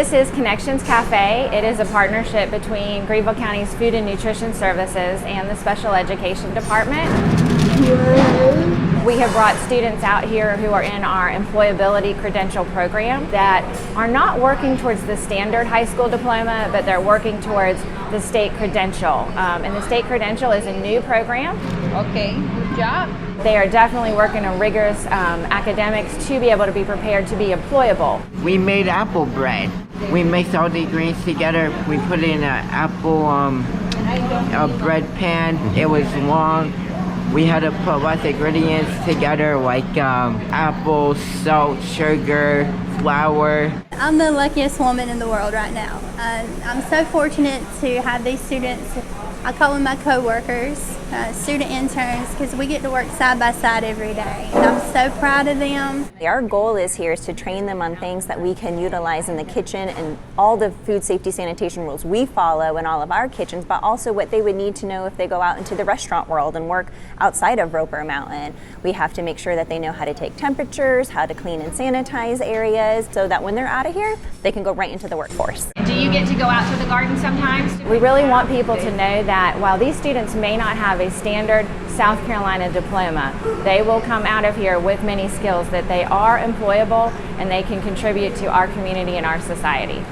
This is Connections Cafe. It is a partnership between Greenville County's Food and Nutrition Services and the Special Education Department. We have brought students out here who are in our employability credential program that are not working towards the standard high school diploma, but they're working towards the state credential. And the state credential is a new program. Okay, good job. They are definitely working on rigorous academics to be able to be prepared to be employable. We made apple bread. We mixed all the ingredients together. We put it in an apple a bread pan. It was long. We had to put lots of ingredients together like apple, salt, sugar, flour. I'm the luckiest woman in the world right now. I'm so fortunate to have these students. I call them my co-workers, student interns, because we get to work side by side every day. And I'm so proud of them. Our goal is here is to train them on things that we can utilize in the kitchen and all the food safety sanitation rules we follow in all of our kitchens, but also what they would need to know if they go out into the restaurant world and work outside of Roper Mountain. We have to make sure that they know how to take temperatures, how to clean and sanitize areas, so that when they're out of here, they can go right into the workforce. Do you get to go out to the garden sometimes? We really want people to know that while these students may not have a standard South Carolina diploma, they will come out of here with many skills that they are employable and they can contribute to our community and our society.